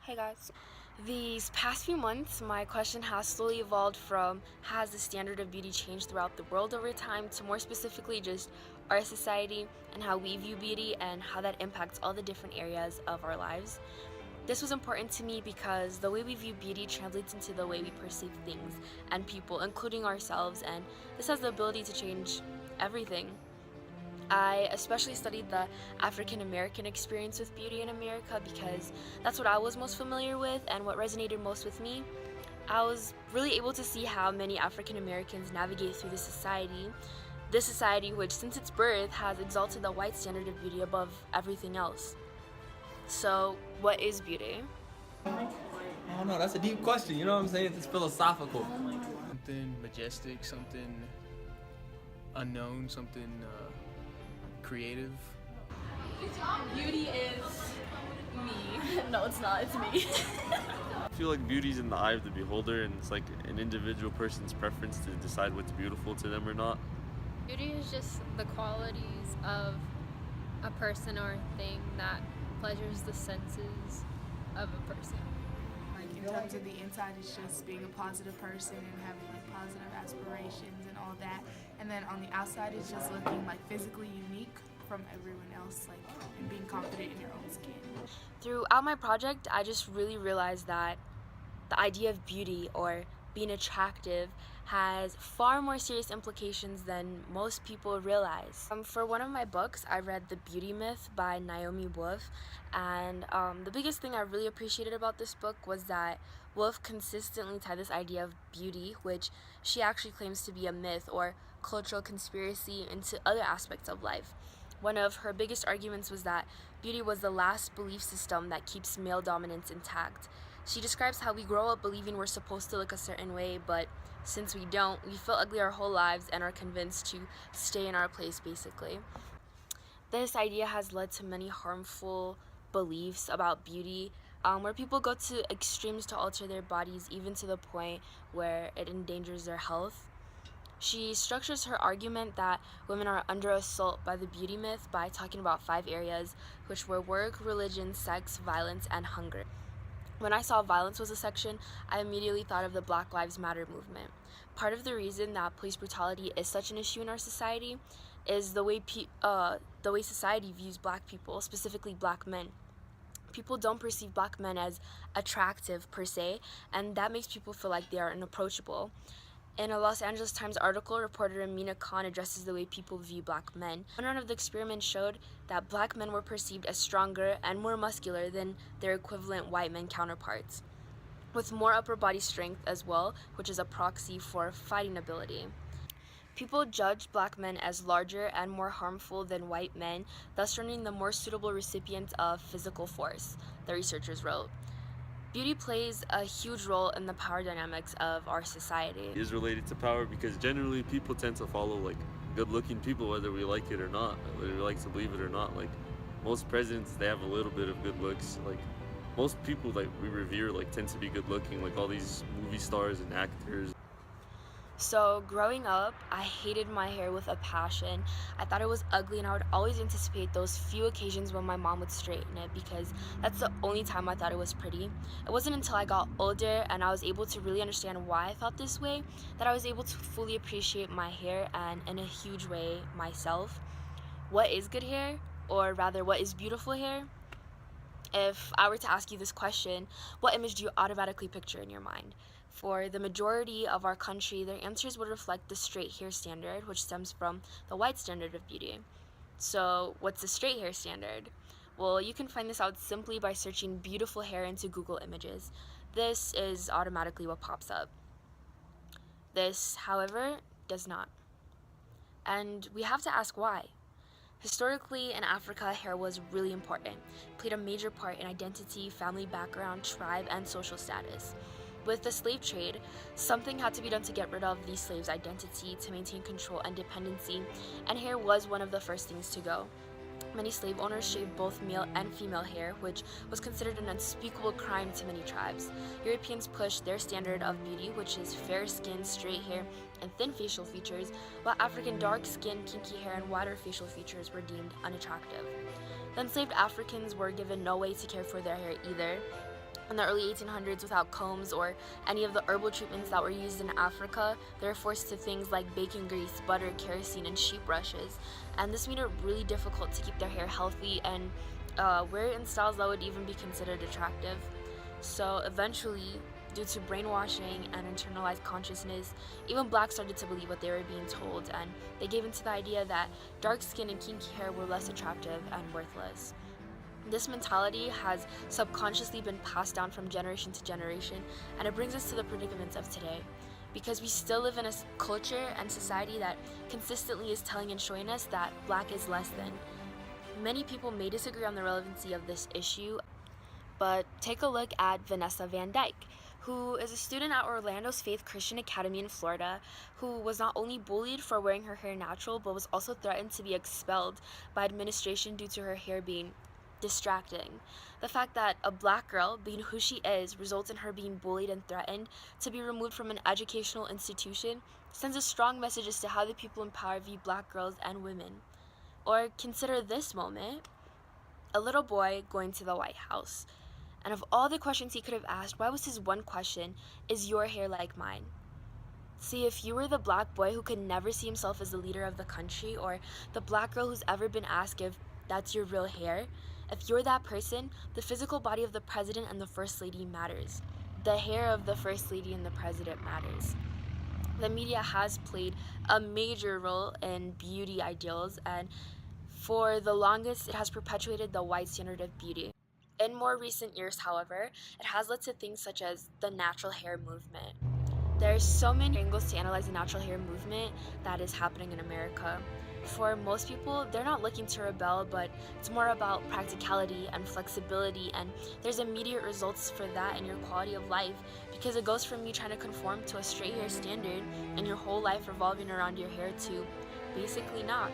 Hey guys. These past few months, my question has slowly evolved from has the standard of beauty changed throughout the world over time to more specifically just our society and how we view beauty and how that impacts all the different areas of our lives. This was important to me because the way we view beauty translates into the way we perceive things and people, including ourselves, and this has the ability to change everything. I especially studied the African American experience with beauty in America because that's what I was most familiar with and what resonated most with me. I was really able to see how many African Americans navigate through this society which since its birth has exalted the white standard of beauty above everything else. So, what is beauty? I don't know, that's a deep question, you know what I'm saying? It's philosophical. Something majestic, something unknown, something creative. Beauty is me. No, it's not. It's me. I feel like beauty's in the eye of the beholder, and it's like an individual person's preference to decide what's beautiful to them or not. Beauty is just the qualities of a person or a thing that pleasures the senses of a person. Like in terms of the inside, it's just being a positive person and having like positive aspirations and all that. And then on the outside, it's just looking like physically unique from everyone else, like and being confident in your own skin. Throughout my project, I just really realized that the idea of beauty or being attractive has far more serious implications than most people realize. For one of my books, I read The Beauty Myth by Naomi Wolf, and the biggest thing I really appreciated about this book was that Wolf consistently tied this idea of beauty, which she actually claims to be a myth or cultural conspiracy, into other aspects of life. One of her biggest arguments was that beauty was the last belief system that keeps male dominance intact. She describes how we grow up believing we're supposed to look a certain way, but since we don't, we feel ugly our whole lives and are convinced to stay in our place, basically. This idea has led to many harmful beliefs about beauty, where people go to extremes to alter their bodies, even to the point where it endangers their health. She structures her argument that women are under assault by the beauty myth by talking about 5 areas, which were work, religion, sex, violence, and hunger. When I saw violence was a section, I immediately thought of the Black Lives Matter movement. Part of the reason that police brutality is such an issue in our society is the way society views black people, specifically black men. People don't perceive black men as attractive per se, and that makes people feel like they are unapproachable. In a Los Angeles Times article, reporter Amina Khan addresses the way people view black men. One round of the experiment showed that black men were perceived as stronger and more muscular than their equivalent white men counterparts, with more upper body strength as well, which is a proxy for fighting ability. People judged black men as larger and more harmful than white men, thus rendering them more suitable recipients of physical force, the researchers wrote. Beauty plays a huge role in the power dynamics of our society. It is related to power because generally people tend to follow like good-looking people, whether we like it or not, whether we like to believe it or not. Like most presidents, they have a little bit of good looks. Like most people like we revere like tend to be good-looking, like all these movie stars and actors. So growing up, I hated my hair with a passion. I thought it was ugly, and I would always anticipate those few occasions when my mom would straighten it because that's the only time I thought it was pretty. It wasn't until I got older and I was able to really understand why I felt this way that I was able to fully appreciate my hair and in a huge way myself. What is good hair? Or rather, what is beautiful hair? If I were to ask you this question, what image do you automatically picture in your mind? For the majority of our country, their answers would reflect the straight hair standard, which stems from the white standard of beauty. So, what's the straight hair standard? Well, you can find this out simply by searching beautiful hair into Google Images. This is automatically what pops up. This, however, does not. And we have to ask why. Historically, in Africa, hair was really important. It played a major part in identity, family background, tribe, and social status. With the slave trade, something had to be done to get rid of the slave's identity, to maintain control and dependency, and hair was one of the first things to go. Many slave owners shaved both male and female hair, which was considered an unspeakable crime to many tribes. Europeans pushed their standard of beauty, which is fair skin, straight hair, and thin facial features, while African dark skin, kinky hair, and wider facial features were deemed unattractive. The enslaved Africans were given no way to care for their hair either. In the early 1800s, without combs or any of the herbal treatments that were used in Africa, they were forced to things like bacon grease, butter, kerosene, and sheep brushes. And this made it really difficult to keep their hair healthy and wear it in styles that would even be considered attractive. So eventually, due to brainwashing and internalized consciousness, even blacks started to believe what they were being told, and they gave into the idea that dark skin and kinky hair were less attractive and worthless. This mentality has subconsciously been passed down from generation to generation, and it brings us to the predicaments of today. Because we still live in a culture and society that consistently is telling and showing us that black is less than. Many people may disagree on the relevancy of this issue, but take a look at Vanessa Van Dyke, who is a student at Orlando's Faith Christian Academy in Florida, who was not only bullied for wearing her hair natural, but was also threatened to be expelled by administration due to her hair being distracting. The fact that a black girl, being who she is, results in her being bullied and threatened to be removed from an educational institution sends a strong message as to how the people in power view black girls and women. Or consider this moment: a little boy going to the White House. And of all the questions he could have asked, why was his one question, "Is your hair like mine?" See, if you were the black boy who could never see himself as the leader of the country, or the black girl who's ever been asked if that's your real hair, if you're that person, the physical body of the president and the first lady matters. The hair of the first lady and the president matters. The media has played a major role in beauty ideals, and for the longest, it has perpetuated the white standard of beauty. In more recent years, however, it has led to things such as the natural hair movement. There's so many angles to analyze the natural hair movement that is happening in America. For most people, they're not looking to rebel, but it's more about practicality and flexibility, and there's immediate results for that in your quality of life, because it goes from you trying to conform to a straight hair standard and your whole life revolving around your hair to basically not.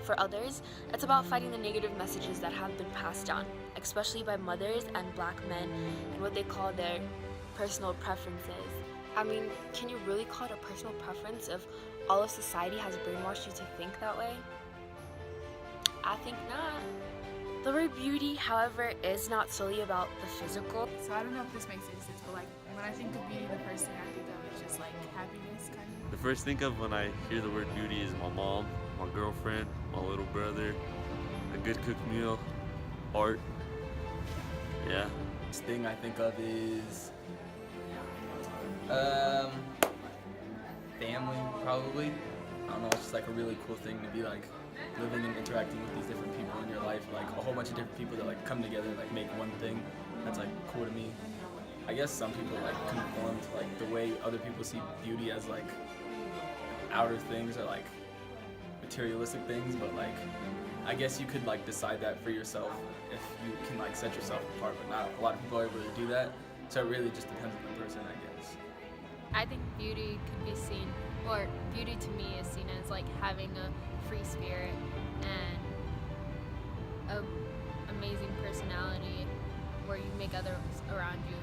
For others, it's about fighting the negative messages that have been passed down, especially by mothers and black men, and what they call their personal preferences. I mean, can you really call it a personal preference if all of society has brainwashed you to think that way? I think not. The word beauty, however, is not solely about the physical. So I don't know if this makes any sense, but like when I think of beauty, the first thing I think of is just like happiness, kind of. The first thing of when I hear the word beauty is my mom, my girlfriend, my little brother, a good cooked meal, art. Yeah. This thing I think of is family, probably. I don't know, it's just like a really cool thing to be like living and interacting with these different people in your life, like a whole bunch of different people that like come together and like make one thing. That's like cool to me. I guess some people like conform to like the way other people see beauty as like outer things or like materialistic things, but like I guess you could like decide that for yourself if you can like set yourself apart, but not a lot of people are able to do that. So it really just depends on the person, I guess. I think beauty could be seen, or beauty to me is seen as like having a free spirit and a amazing personality where you make others around you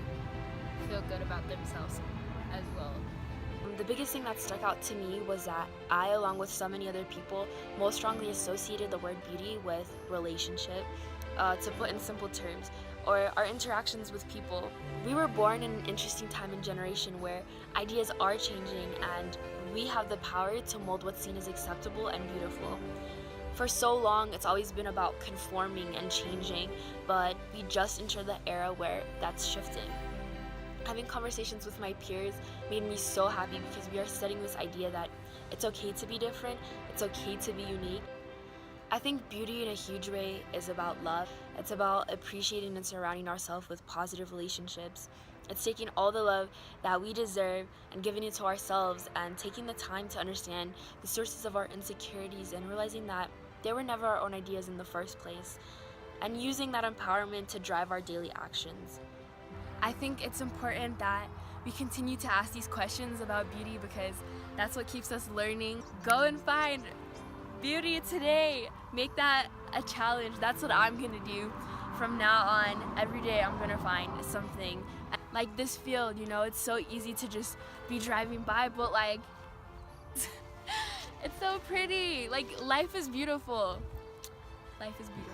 feel good about themselves as well. The biggest thing that stuck out to me was that I, along with so many other people, most strongly associated the word beauty with relationship. To put in simple terms, or our interactions with people. We were born in an interesting time and generation where ideas are changing and we have the power to mold what's seen as acceptable and beautiful. For so long, it's always been about conforming and changing, but we just entered the era where that's shifting. Having conversations with my peers made me so happy because we are studying this idea that it's okay to be different, it's okay to be unique. I think beauty in a huge way is about love. It's about appreciating and surrounding ourselves with positive relationships. It's taking all the love that we deserve and giving it to ourselves, and taking the time to understand the sources of our insecurities and realizing that they were never our own ideas in the first place, and using that empowerment to drive our daily actions. I think it's important that we continue to ask these questions about beauty because that's what keeps us learning. Go and find beauty today. Make that a challenge. That's what I'm gonna do from now on. Every day I'm gonna find something. Like this field, you know, it's so easy to just be driving by, but like, it's so pretty. Like, life is beautiful. Life is beautiful.